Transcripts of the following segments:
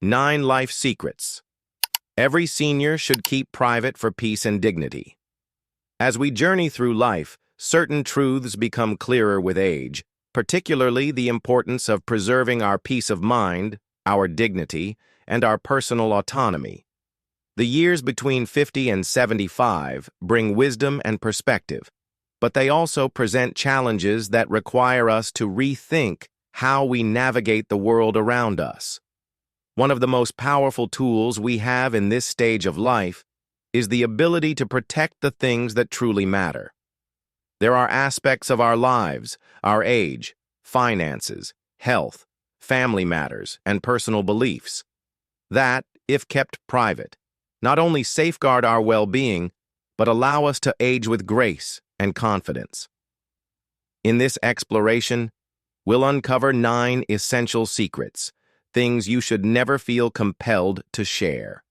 9 Life Secrets. Every senior should keep private for peace and dignity. As we journey through life, certain truths become clearer with age, particularly the importance of preserving our peace of mind, our dignity, and our personal autonomy. The years between 50 and 75 bring wisdom and perspective, but they also present challenges that require us to rethink how we navigate the world around us. One of the most powerful tools we have in this stage of life is the ability to protect the things that truly matter. There are aspects of our lives, our age, finances, health, family matters, and personal beliefs that, if kept private, not only safeguard our well-being, but allow us to age with grace and confidence. In this exploration, we'll uncover 9 essential secrets, things you should never feel compelled to share.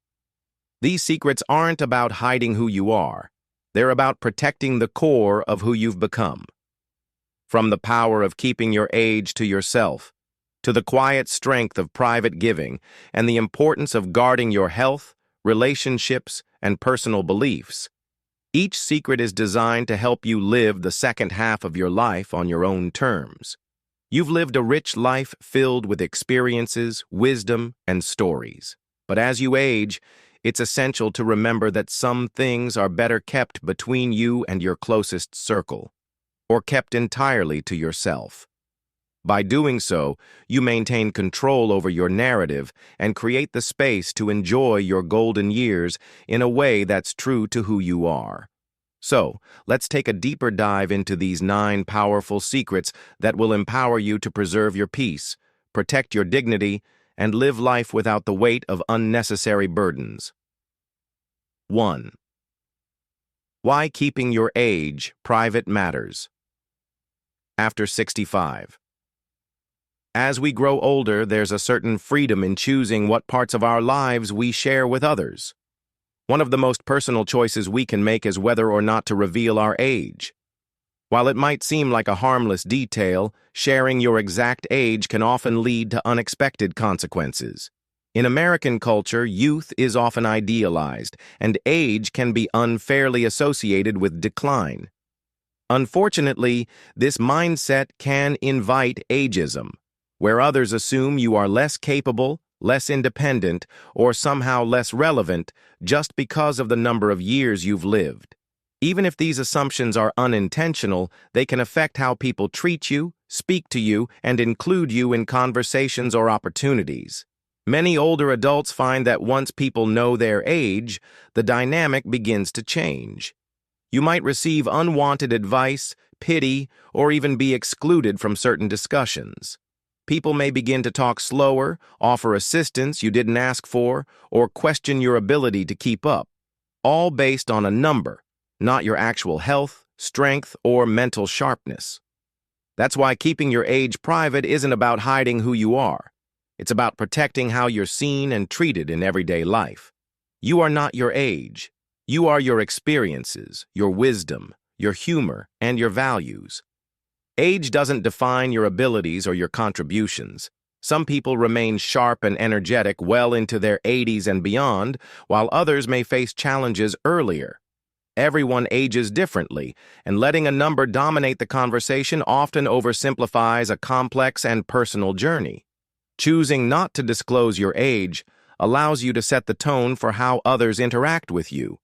These secrets aren't about hiding who you are. They're about protecting the core of who you've become. From the power of keeping your age to yourself, to the quiet strength of private giving, and the importance of guarding your health, relationships, and personal beliefs, each secret is designed to help you live the second half of your life on your own terms. You've lived a rich life filled with experiences, wisdom, and stories. But as you age, it's essential to remember that some things are better kept between you and your closest circle, or kept entirely to yourself. By doing so, you maintain control over your narrative and create the space to enjoy your golden years in a way that's true to who you are. So, let's take a deeper dive into these 9 powerful secrets that will empower you to preserve your peace, protect your dignity, and live life without the weight of unnecessary burdens. 1. Why keeping your age private matters. After 65. As we grow older, there's a certain freedom in choosing what parts of our lives we share with others. One of the most personal choices we can make is whether or not to reveal our age. While it might seem like a harmless detail, sharing your exact age can often lead to unexpected consequences. In American culture, youth is often idealized, and age can be unfairly associated with decline. Unfortunately, this mindset can invite ageism, where others assume you are less capable, less independent, or somehow less relevant just because of the number of years you've lived. Even if these assumptions are unintentional, they can affect how people treat you, speak to you, and include you in conversations or opportunities. Many older adults find that once people know their age, the dynamic begins to change. You might receive unwanted advice, pity, or even be excluded from certain discussions. People may begin to talk slower, offer assistance you didn't ask for, or question your ability to keep up, all based on a number, not your actual health, strength, or mental sharpness. That's why keeping your age private isn't about hiding who you are. It's about protecting how you're seen and treated in everyday life. You are not your age. You are your experiences, your wisdom, your humor, and your values. Age doesn't define your abilities or your contributions. Some people remain sharp and energetic well into their 80s and beyond, while others may face challenges earlier. Everyone ages differently, and letting a number dominate the conversation often oversimplifies a complex and personal journey. Choosing not to disclose your age allows you to set the tone for how others interact with you.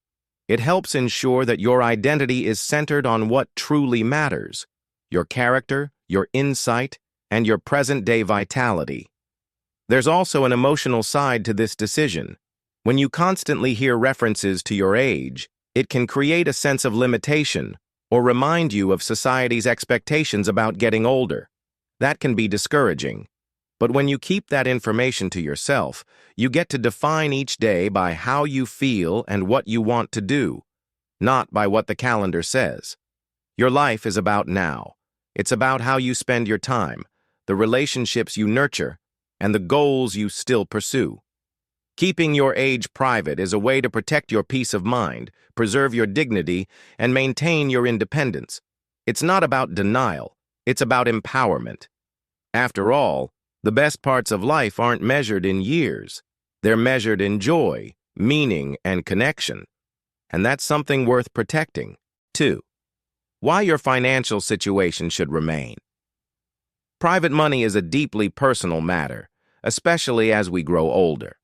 It helps ensure that your identity is centered on what truly matters: your character, your insight, and your present-day vitality. There's also an emotional side to this decision. When you constantly hear references to your age, it can create a sense of limitation or remind you of society's expectations about getting older. That can be discouraging. But when you keep that information to yourself, you get to define each day by how you feel and what you want to do, not by what the calendar says. Your life is about now. It's about how you spend your time, the relationships you nurture, and the goals you still pursue. Keeping your age private is a way to protect your peace of mind, preserve your dignity, and maintain your independence. It's not about denial, it's about empowerment. After all, the best parts of life aren't measured in years, They're measured in joy, meaning, and connection. And that's something worth protecting. 2. Why your financial situation should remain. Private money is a deeply personal matter, especially as we grow older.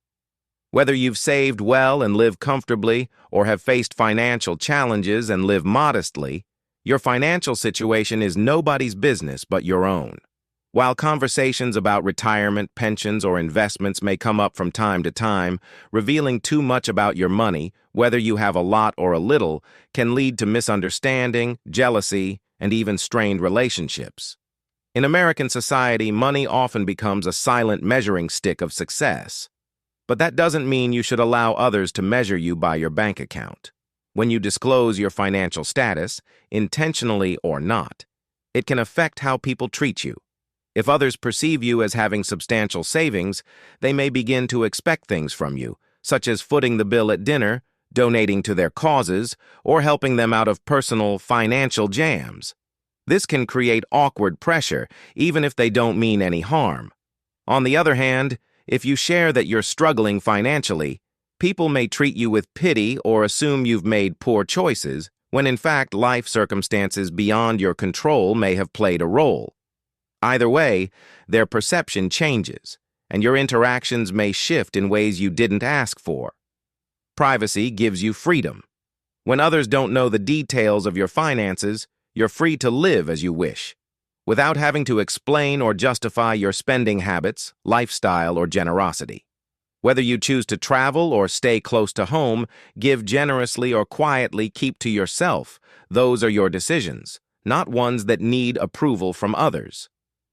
Whether you've saved well and live comfortably or have faced financial challenges and live modestly, your financial situation is nobody's business but your own. While conversations about retirement, pensions, or investments may come up from time to time, revealing too much about your money, whether you have a lot or a little, can lead to misunderstanding, jealousy, and even strained relationships. In American society, money often becomes a silent measuring stick of success. But that doesn't mean you should allow others to measure you by your bank account. When you disclose your financial status, intentionally or not, it can affect how people treat you. If others perceive you as having substantial savings, they may begin to expect things from you, such as footing the bill at dinner, donating to their causes, or helping them out of personal financial jams. This can create awkward pressure, even if they don't mean any harm. On the other hand, if you share that you're struggling financially, people may treat you with pity or assume you've made poor choices, when in fact life circumstances beyond your control may have played a role. Either way, their perception changes, and your interactions may shift in ways you didn't ask for. Privacy gives you freedom. When others don't know the details of your finances, you're free to live as you wish, without having to explain or justify your spending habits, lifestyle, or generosity. Whether you choose to travel or stay close to home, give generously or quietly, keep to yourself, those are your decisions, not ones that need approval from others.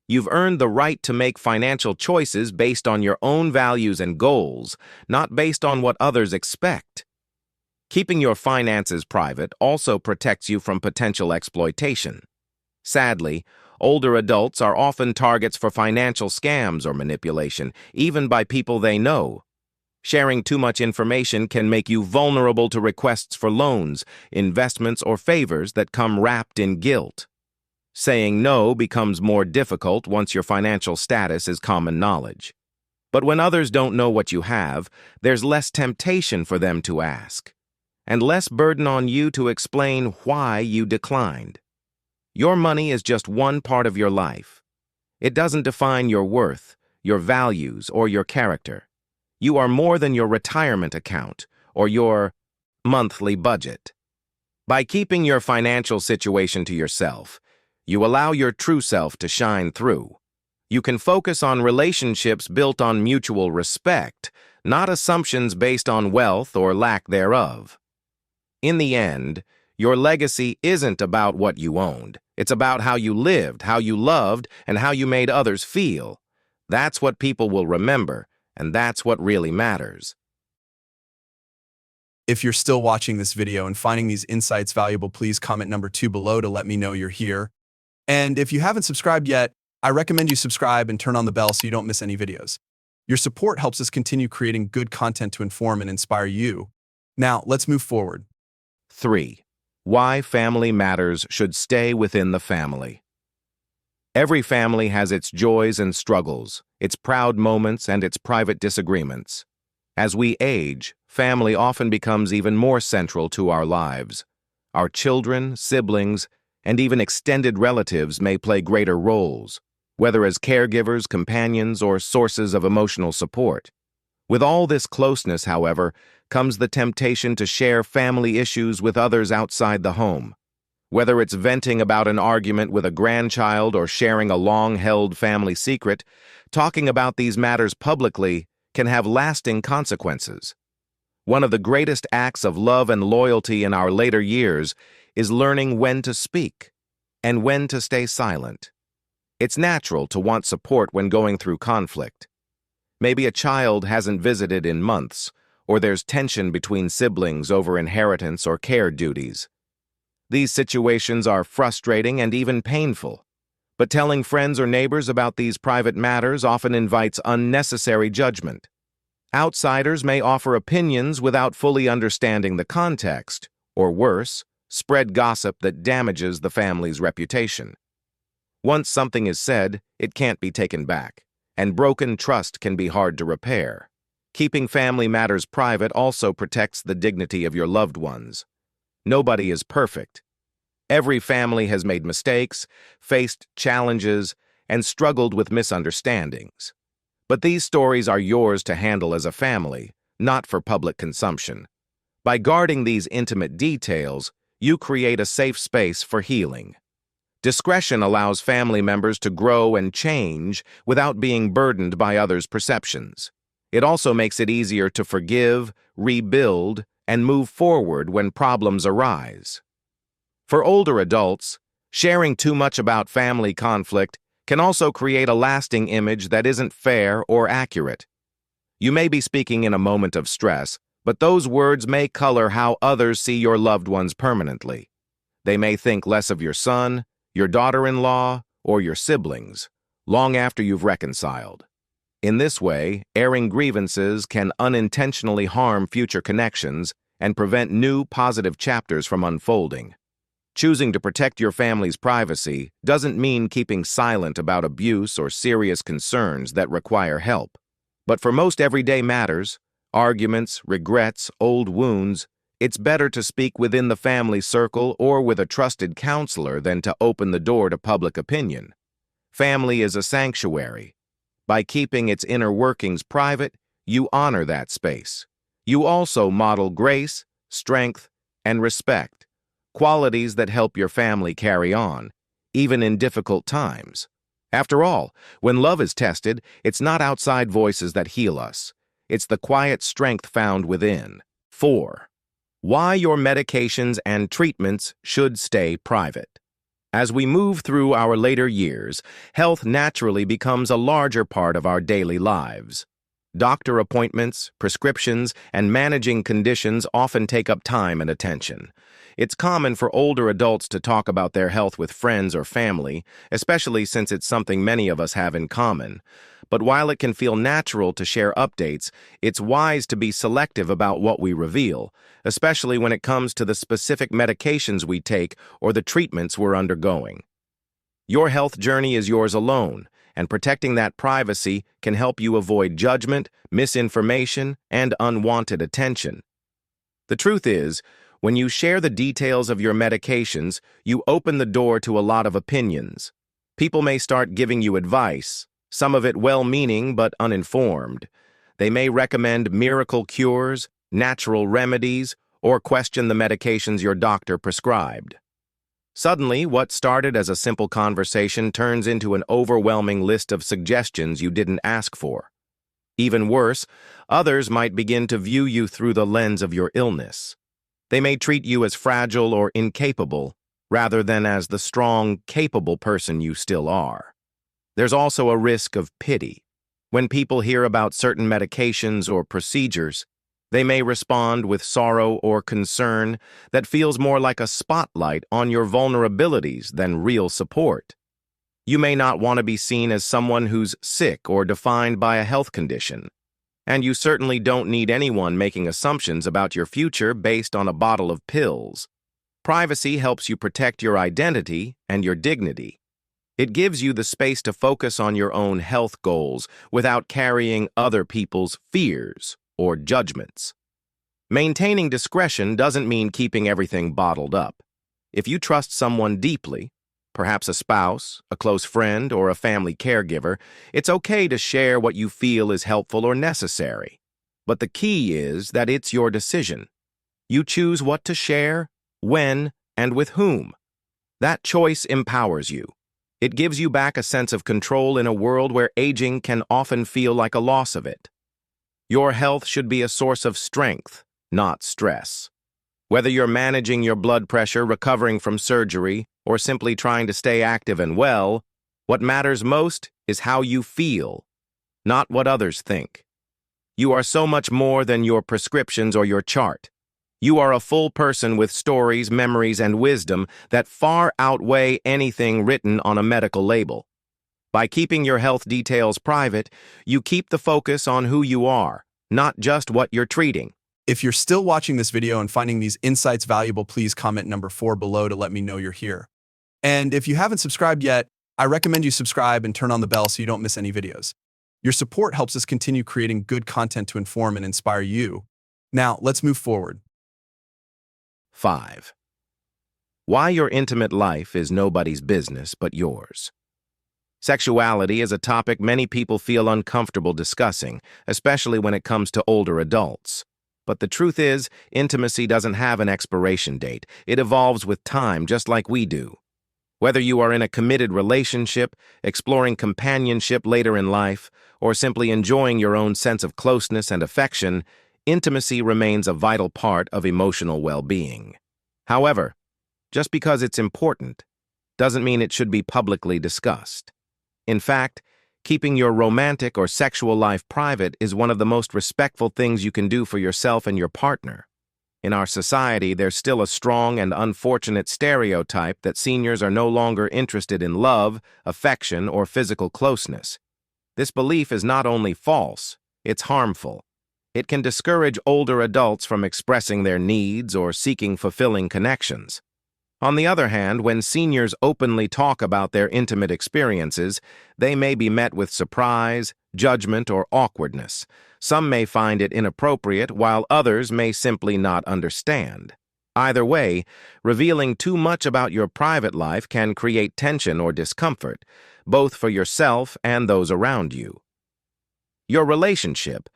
You've earned the right to make financial choices based on your own values and goals, not based on what others expect. Keeping your finances private also protects you from potential exploitation. Sadly, older adults are often targets for financial scams or manipulation, even by people they know. Sharing too much information can make you vulnerable to requests for loans, investments, or favors that come wrapped in guilt. Saying no becomes more difficult once your financial status is common knowledge. But when others don't know what you have, there's less temptation for them to ask, and less burden on you to explain why you declined. Your money is just one part of your life. It doesn't define your worth, your values, or your character. You are more than your retirement account or your monthly budget. By keeping your financial situation to yourself, you allow your true self to shine through. You can focus on relationships built on mutual respect, not assumptions based on wealth or lack thereof. In the end, your legacy isn't about what you owned. It's about how you lived, how you loved, and how you made others feel. That's what people will remember, and that's what really matters. If you're still watching this video and finding these insights valuable, please comment number 2 below to let me know you're here. And if you haven't subscribed yet, I recommend you subscribe and turn on the bell so you don't miss any videos. Your support helps us continue creating good content to inform and inspire you. Now, let's move forward. 3. Why family matters should stay within the family. Every family has its joys and struggles, its proud moments and its private disagreements. As we age, family often becomes even more central to our lives. Our children, siblings, and even extended relatives may play greater roles, whether as caregivers, companions, or sources of emotional support. With all this closeness, however, comes the temptation to share family issues with others outside the home. Whether it's venting about an argument with a grandchild or sharing a long-held family secret, talking about these matters publicly can have lasting consequences. One of the greatest acts of love and loyalty in our later years is learning when to speak and when to stay silent. It's natural to want support when going through conflict. Maybe a child hasn't visited in months, or there's tension between siblings over inheritance or care duties. These situations are frustrating and even painful, but telling friends or neighbors about these private matters often invites unnecessary judgment. Outsiders may offer opinions without fully understanding the context, or worse, spread gossip that damages the family's reputation. Once something is said, it can't be taken back, and broken trust can be hard to repair. Keeping family matters private also protects the dignity of your loved ones. Nobody is perfect. Every family has made mistakes, faced challenges, and struggled with misunderstandings. But these stories are yours to handle as a family, not for public consumption. By guarding these intimate details, you create a safe space for healing. Discretion allows family members to grow and change without being burdened by others' perceptions. It also makes it easier to forgive, rebuild, and move forward when problems arise. For older adults, sharing too much about family conflict can also create a lasting image that isn't fair or accurate. You may be speaking in a moment of stress, but those words may color how others see your loved ones permanently. They may think less of your son, your daughter-in-law, or your siblings, long after you've reconciled. In this way, airing grievances can unintentionally harm future connections and prevent new positive chapters from unfolding. Choosing to protect your family's privacy doesn't mean keeping silent about abuse or serious concerns that require help. But for most everyday matters, arguments, regrets, old wounds, it's better to speak within the family circle or with a trusted counselor than to open the door to public opinion. Family is a sanctuary. By keeping its inner workings private, you honor that space. You also model grace, strength, and respect, qualities that help your family carry on, even in difficult times. After all, when love is tested, it's not outside voices that heal us. It's the quiet strength found within. 4. Why your medications and treatments should stay private. As we move through our later years, health naturally becomes a larger part of our daily lives. Doctor appointments, prescriptions, and managing conditions often take up time and attention. It's common for older adults to talk about their health with friends or family, especially since it's something many of us have in common. But while it can feel natural to share updates, it's wise to be selective about what we reveal, especially when it comes to the specific medications we take or the treatments we're undergoing. Your health journey is yours alone, and protecting that privacy can help you avoid judgment, misinformation, and unwanted attention. The truth is, when you share the details of your medications, you open the door to a lot of opinions. People may start giving you advice, some of it well-meaning but uninformed. They may recommend miracle cures, natural remedies, or question the medications your doctor prescribed. Suddenly, what started as a simple conversation turns into an overwhelming list of suggestions you didn't ask for. Even worse, others might begin to view you through the lens of your illness. They may treat you as fragile or incapable, rather than as the strong, capable person you still are. There's also a risk of pity. When people hear about certain medications or procedures, they may respond with sorrow or concern that feels more like a spotlight on your vulnerabilities than real support. You may not want to be seen as someone who's sick or defined by a health condition. And you certainly don't need anyone making assumptions about your future based on a bottle of pills. Privacy helps you protect your identity and your dignity. It gives you the space to focus on your own health goals without carrying other people's fears or judgments. Maintaining discretion doesn't mean keeping everything bottled up. If you trust someone deeply, perhaps a spouse, a close friend, or a family caregiver, it's okay to share what you feel is helpful or necessary. But the key is that it's your decision. You choose what to share, when, and with whom. That choice empowers you. It gives you back a sense of control in a world where aging can often feel like a loss of it. Your health should be a source of strength, not stress. Whether you're managing your blood pressure, recovering from surgery, or simply trying to stay active and well, what matters most is how you feel, not what others think. You are so much more than your prescriptions or your chart. You are a full person with stories, memories, and wisdom that far outweigh anything written on a medical label. By keeping your health details private, you keep the focus on who you are, not just what you're treating. If you're still watching this video and finding these insights valuable, please comment number 4 below to let me know you're here. And if you haven't subscribed yet, I recommend you subscribe and turn on the bell so you don't miss any videos. Your support helps us continue creating good content to inform and inspire you. Now, let's move forward. 5. Why your intimate life is nobody's business but yours. Sexuality is a topic many people feel uncomfortable discussing, especially when it comes to older adults. But the truth is, intimacy doesn't have an expiration date. It evolves with time, just like we do. Whether you are in a committed relationship, exploring companionship later in life, or simply enjoying your own sense of closeness and affection, intimacy remains a vital part of emotional well-being. However, just because it's important doesn't mean it should be publicly discussed. In fact, keeping your romantic or sexual life private is one of the most respectful things you can do for yourself and your partner. In our society, there's still a strong and unfortunate stereotype that seniors are no longer interested in love, affection, or physical closeness. This belief is not only false, it's harmful. It can discourage older adults from expressing their needs or seeking fulfilling connections. On the other hand, when seniors openly talk about their intimate experiences, they may be met with surprise, judgment, or awkwardness. Some may find it inappropriate, while others may simply not understand. Either way, revealing too much about your private life can create tension or discomfort, both for yourself and those around you. Your relationship,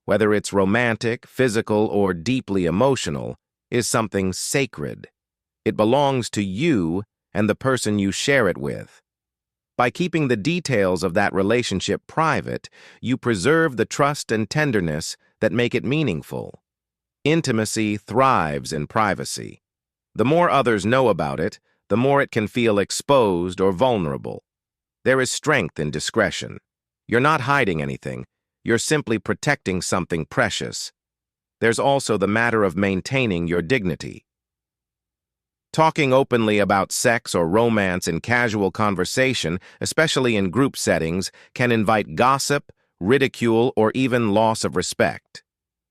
whether it's romantic, physical, or deeply emotional, is something sacred. It belongs to you and the person you share it with. By keeping the details of that relationship private, you preserve the trust and tenderness that make it meaningful. Intimacy thrives in privacy. The more others know about it, the more it can feel exposed or vulnerable. There is strength in discretion. You're not hiding anything. You're simply protecting something precious. There's also the matter of maintaining your dignity. Talking openly about sex or romance in casual conversation, especially in group settings, can invite gossip, ridicule, or even loss of respect.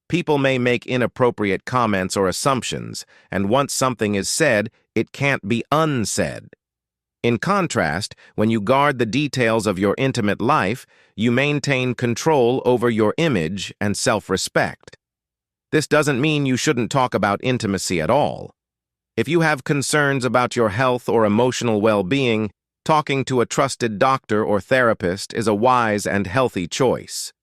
People may make inappropriate comments or assumptions, and once something is said, it can't be unsaid. In contrast, when you guard the details of your intimate life, you maintain control over your image and self-respect. This doesn't mean you shouldn't talk about intimacy at all. If you have concerns about your health or emotional well-being, talking to a trusted doctor or therapist is a wise and healthy choice.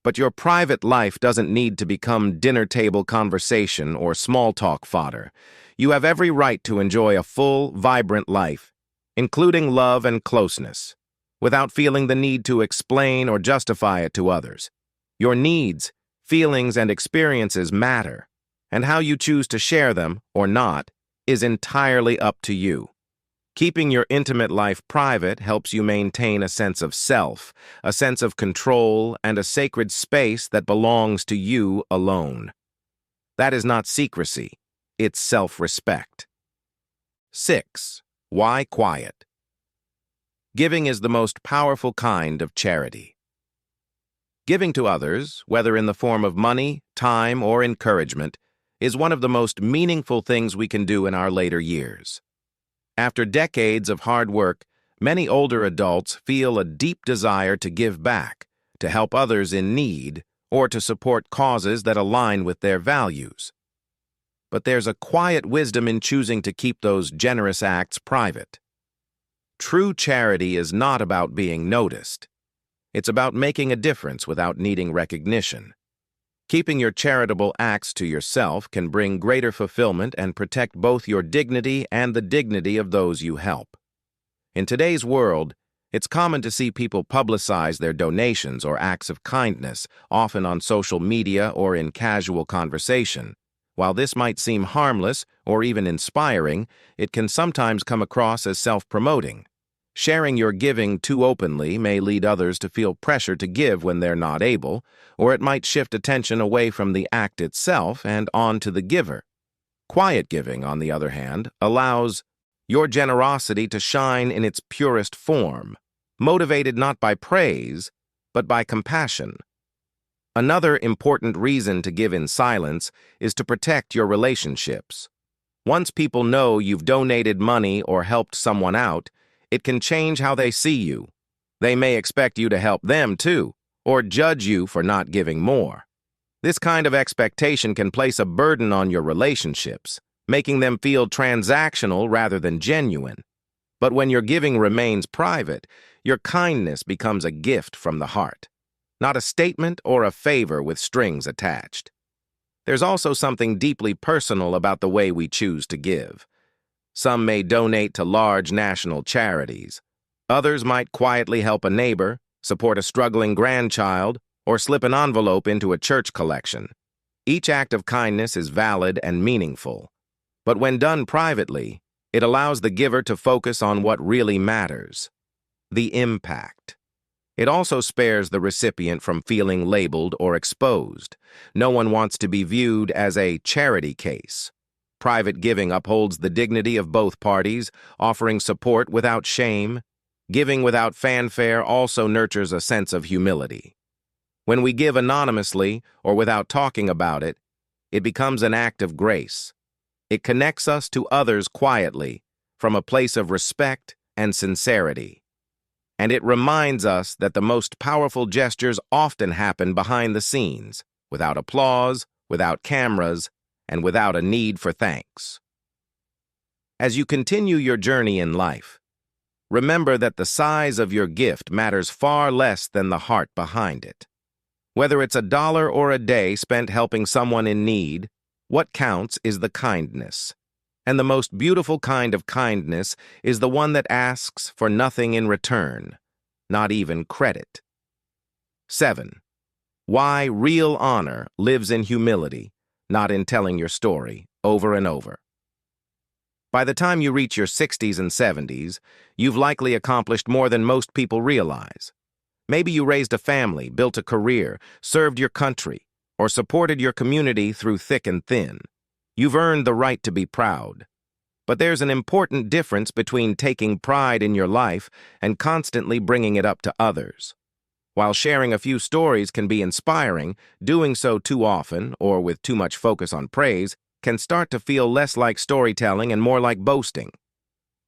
But your private life doesn't need to become dinner table conversation or small talk fodder. You have every right to enjoy a full, vibrant life, including love and closeness, without feeling the need to explain or justify it to others. Your needs, feelings, and experiences matter, and how you choose to share them, or not, is entirely up to you. Keeping your intimate life private helps you maintain a sense of self, a sense of control, and a sacred space that belongs to you alone. That is not secrecy, it's self-respect. 6. Why quiet? Giving is the most powerful kind of charity. Giving to others, whether in the form of money, time, or encouragement, is one of the most meaningful things we can do in our later years. After decades of hard work, many older adults feel a deep desire to give back, to help others in need, or to support causes that align with their values. But there's a quiet wisdom in choosing to keep those generous acts private. True charity is not about being noticed. It's about making a difference without needing recognition. Keeping your charitable acts to yourself can bring greater fulfillment and protect both your dignity and the dignity of those you help. In today's world, it's common to see people publicize their donations or acts of kindness, often on social media or in casual conversation. While this might seem harmless or even inspiring, it can sometimes come across as self-promoting. Sharing your giving too openly may lead others to feel pressure to give when they're not able, or it might shift attention away from the act itself and on to the giver. Quiet giving, on the other hand, allows your generosity to shine in its purest form, motivated not by praise, but by compassion. Another important reason to give in silence is to protect your relationships. Once people know you've donated money or helped someone out, it can change how they see you. They may expect you to help them too, or judge you for not giving more. This kind of expectation can place a burden on your relationships, making them feel transactional rather than genuine. But when your giving remains private, your kindness becomes a gift from the heart, not a statement or a favor with strings attached. There's also something deeply personal about the way we choose to give. Some may donate to large national charities. Others might quietly help a neighbor, support a struggling grandchild, or slip an envelope into a church collection. Each act of kindness is valid and meaningful. But when done privately, it allows the giver to focus on what really matters: the impact. It also spares the recipient from feeling labeled or exposed. No one wants to be viewed as a charity case. Private giving upholds the dignity of both parties, offering support without shame. Giving without fanfare also nurtures a sense of humility. When we give anonymously or without talking about it, it becomes an act of grace. It connects us to others quietly, from a place of respect and sincerity. And it reminds us that the most powerful gestures often happen behind the scenes, without applause, without cameras, and without a need for thanks. As you continue your journey in life, remember that the size of your gift matters far less than the heart behind it. Whether it's $1 or a day spent helping someone in need, what counts is the kindness. And the most beautiful kind of kindness is the one that asks for nothing in return, not even credit. 7. Why real honor lives in humility, not in telling your story over and over. By the time you reach your 60s and 70s, you've likely accomplished more than most people realize. Maybe you raised a family, built a career, served your country, or supported your community through thick and thin. You've earned the right to be proud. But there's an important difference between taking pride in your life and constantly bringing it up to others. While sharing a few stories can be inspiring, doing so too often, or with too much focus on praise, can start to feel less like storytelling and more like boasting.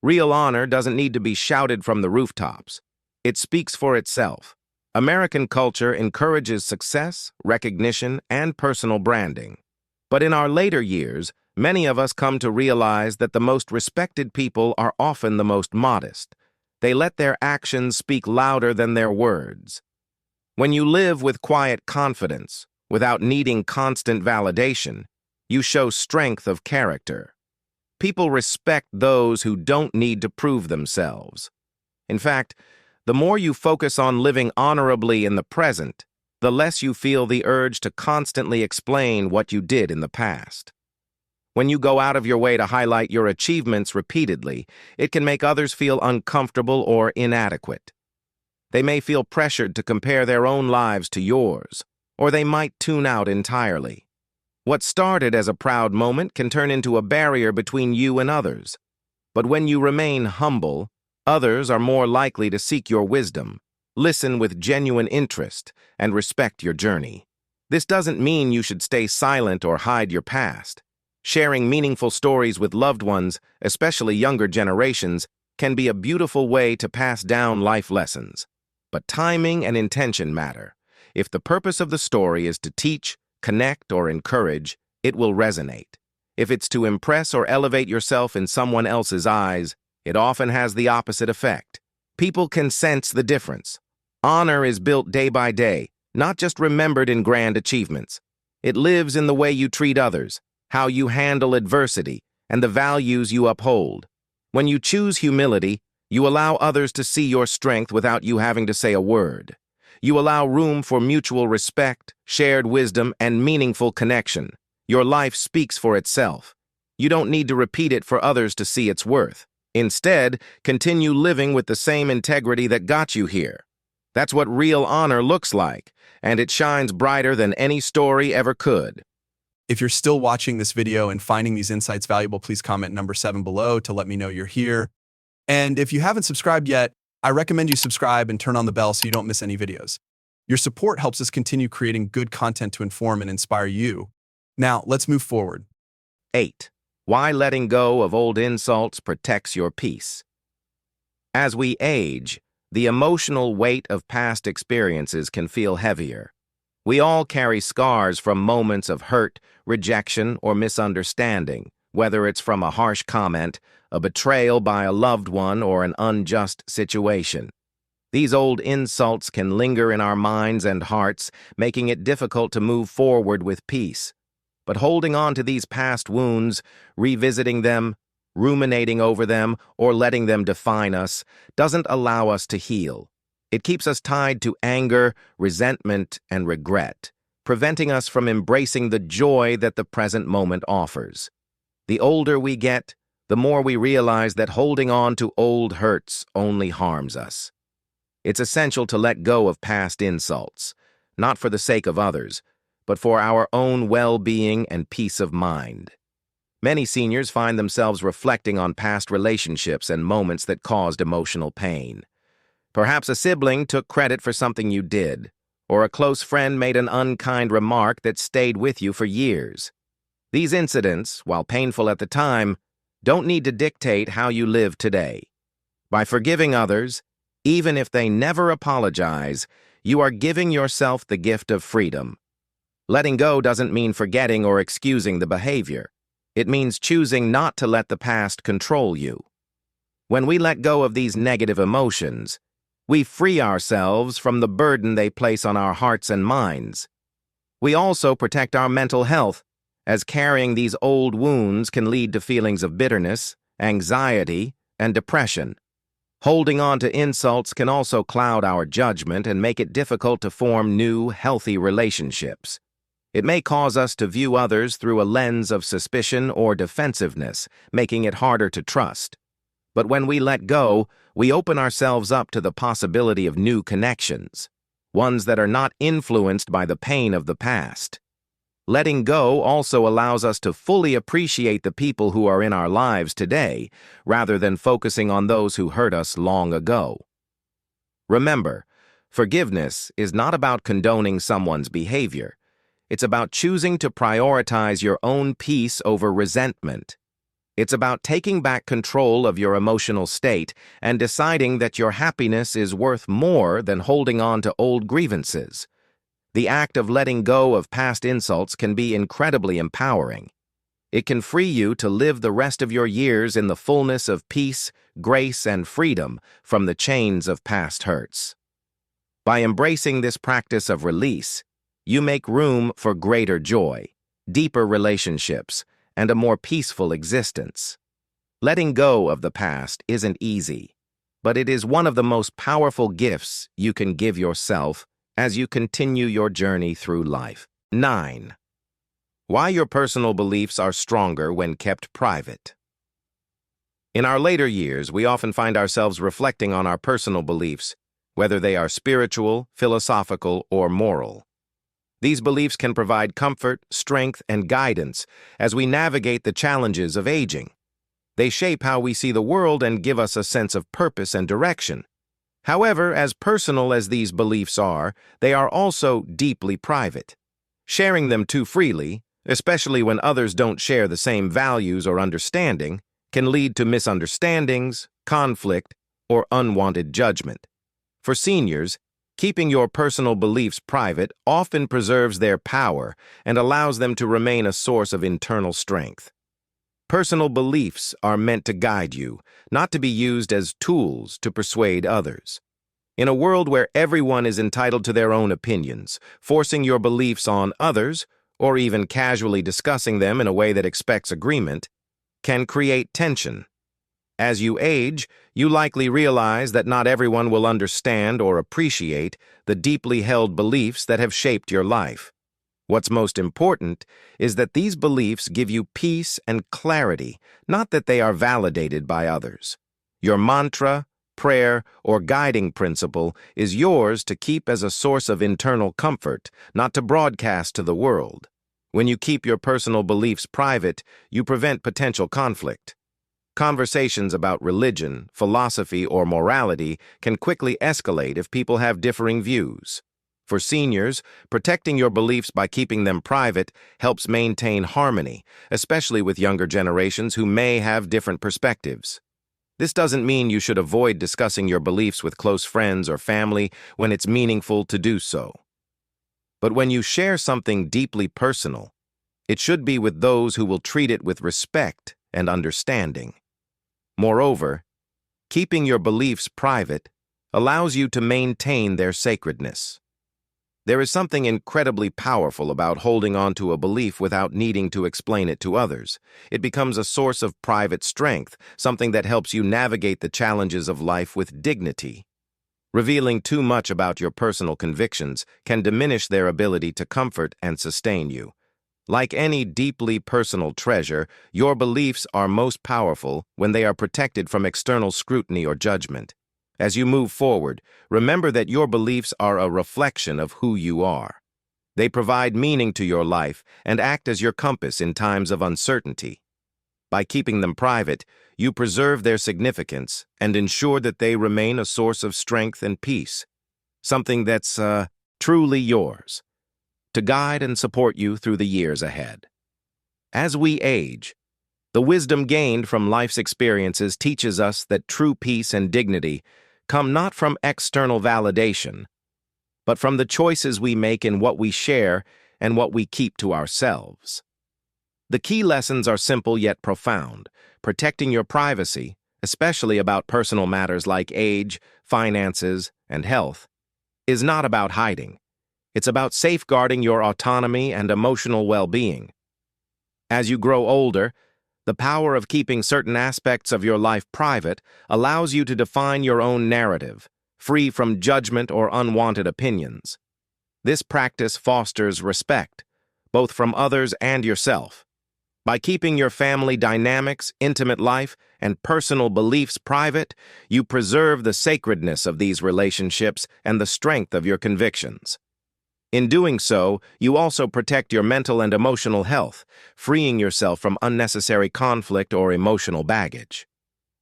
Real honor doesn't need to be shouted from the rooftops. It speaks for itself. American culture encourages success, recognition, and personal branding. But in our later years, many of us come to realize that the most respected people are often the most modest. They let their actions speak louder than their words. When you live with quiet confidence, without needing constant validation, you show strength of character. People respect those who don't need to prove themselves. In fact, the more you focus on living honorably in the present, the less you feel the urge to constantly explain what you did in the past. When you go out of your way to highlight your achievements repeatedly, it can make others feel uncomfortable or inadequate. They may feel pressured to compare their own lives to yours, or they might tune out entirely. What started as a proud moment can turn into a barrier between you and others. But when you remain humble, others are more likely to seek your wisdom, listen with genuine interest, and respect your journey. This doesn't mean you should stay silent or hide your past. Sharing meaningful stories with loved ones, especially younger generations, can be a beautiful way to pass down life lessons. But timing and intention matter. If the purpose of the story is to teach, connect, or encourage, it will resonate. If it's to impress or elevate yourself in someone else's eyes, it often has the opposite effect. People can sense the difference. Honor is built day by day, not just remembered in grand achievements. It lives in the way you treat others, how you handle adversity, and the values you uphold. When you choose humility, you allow others to see your strength without you having to say a word. You allow room for mutual respect, shared wisdom, and meaningful connection. Your life speaks for itself. You don't need to repeat it for others to see its worth. Instead, continue living with the same integrity that got you here. That's what real honor looks like, and it shines brighter than any story ever could. If you're still watching this video and finding these insights valuable, please comment number 7 below to let me know you're here. And if you haven't subscribed yet, I recommend you subscribe and turn on the bell so you don't miss any videos. Your support helps us continue creating good content to inform and inspire you. Now, let's move forward. 8. Why letting go of old insults protects your peace. As we age, the emotional weight of past experiences can feel heavier. We all carry scars from moments of hurt, rejection, or misunderstanding, whether it's from a harsh comment, a betrayal by a loved one, or an unjust situation. These old insults can linger in our minds and hearts, making it difficult to move forward with peace. But holding on to these past wounds, revisiting them, ruminating over them, or letting them define us, doesn't allow us to heal. It keeps us tied to anger, resentment, and regret, preventing us from embracing the joy that the present moment offers. The older we get, the more we realize that holding on to old hurts only harms us. It's essential to let go of past insults, not for the sake of others, but for our own well-being and peace of mind. Many seniors find themselves reflecting on past relationships and moments that caused emotional pain. Perhaps a sibling took credit for something you did, or a close friend made an unkind remark that stayed with you for years. These incidents, while painful at the time, don't need to dictate how you live today. By forgiving others, even if they never apologize, you are giving yourself the gift of freedom. Letting go doesn't mean forgetting or excusing the behavior. It means choosing not to let the past control you. When we let go of these negative emotions, we free ourselves from the burden they place on our hearts and minds. We also protect our mental health, as carrying these old wounds can lead to feelings of bitterness, anxiety, and depression. Holding on to insults can also cloud our judgment and make it difficult to form new, healthy relationships. It may cause us to view others through a lens of suspicion or defensiveness, making it harder to trust. But when we let go, we open ourselves up to the possibility of new connections, ones that are not influenced by the pain of the past. Letting go also allows us to fully appreciate the people who are in our lives today, rather than focusing on those who hurt us long ago. Remember, forgiveness is not about condoning someone's behavior. It's about choosing to prioritize your own peace over resentment. It's about taking back control of your emotional state and deciding that your happiness is worth more than holding on to old grievances. The act of letting go of past insults can be incredibly empowering. It can free you to live the rest of your years in the fullness of peace, grace, and freedom from the chains of past hurts. By embracing this practice of release, you make room for greater joy, deeper relationships, and a more peaceful existence. Letting go of the past isn't easy, but it is one of the most powerful gifts you can give yourself as you continue your journey through life. 9. Why your personal beliefs are stronger when kept private. In our later years, we often find ourselves reflecting on our personal beliefs, whether they are spiritual, philosophical, or moral. These beliefs can provide comfort, strength, and guidance as we navigate the challenges of aging. They shape how we see the world and give us a sense of purpose and direction. However, as personal as these beliefs are, they are also deeply private. Sharing them too freely, especially when others don't share the same values or understanding, can lead to misunderstandings, conflict, or unwanted judgment. For seniors, keeping your personal beliefs private often preserves their power and allows them to remain a source of internal strength. Personal beliefs are meant to guide you, not to be used as tools to persuade others. In a world where everyone is entitled to their own opinions, forcing your beliefs on others, or even casually discussing them in a way that expects agreement, can create tension. As you age, you likely realize that not everyone will understand or appreciate the deeply held beliefs that have shaped your life. What's most important is that these beliefs give you peace and clarity, not that they are validated by others. Your mantra, prayer, or guiding principle is yours to keep as a source of internal comfort, not to broadcast to the world. When you keep your personal beliefs private, you prevent potential conflict. Conversations about religion, philosophy, or morality can quickly escalate if people have differing views. For seniors, protecting your beliefs by keeping them private helps maintain harmony, especially with younger generations who may have different perspectives. This doesn't mean you should avoid discussing your beliefs with close friends or family when it's meaningful to do so. But when you share something deeply personal, it should be with those who will treat it with respect and understanding. Moreover, keeping your beliefs private allows you to maintain their sacredness. There is something incredibly powerful about holding on to a belief without needing to explain it to others. It becomes a source of private strength, something that helps you navigate the challenges of life with dignity. Revealing too much about your personal convictions can diminish their ability to comfort and sustain you. Like any deeply personal treasure, your beliefs are most powerful when they are protected from external scrutiny or judgment. As you move forward, remember that your beliefs are a reflection of who you are. They provide meaning to your life and act as your compass in times of uncertainty. By keeping them private, you preserve their significance and ensure that they remain a source of strength and peace, something that's truly yours, to guide and support you through the years ahead. As we age, the wisdom gained from life's experiences teaches us that true peace and dignity come not from external validation, but from the choices we make in what we share and what we keep to ourselves. The key lessons are simple yet profound. Protecting your privacy, especially about personal matters like age, finances, and health, is not about hiding. It's about safeguarding your autonomy and emotional well-being. As you grow older, the power of keeping certain aspects of your life private allows you to define your own narrative, free from judgment or unwanted opinions. This practice fosters respect, both from others and yourself. By keeping your family dynamics, intimate life, and personal beliefs private, you preserve the sacredness of these relationships and the strength of your convictions. In doing so, you also protect your mental and emotional health, freeing yourself from unnecessary conflict or emotional baggage.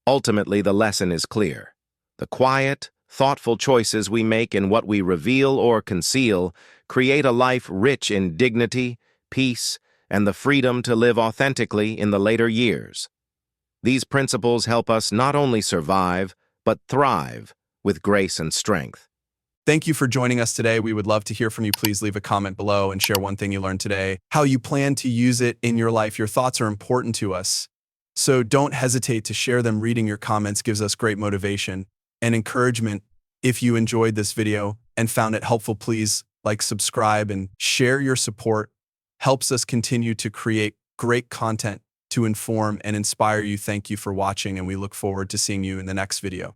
Ultimately, the lesson is clear. The quiet, thoughtful choices we make in what we reveal or conceal create a life rich in dignity, peace, and the freedom to live authentically in the later years. These principles help us not only survive, but thrive with grace and strength. Thank you for joining us today. We would love to hear from you. Please leave a comment below and share one thing you learned today, how you plan to use it in your life. Your thoughts are important to us, so don't hesitate to share them. Reading your comments gives us great motivation and encouragement. If you enjoyed this video and found it helpful, please like, subscribe, and share. Your support helps us continue to create great content to inform and inspire you. Thank you for watching, and we look forward to seeing you in the next video.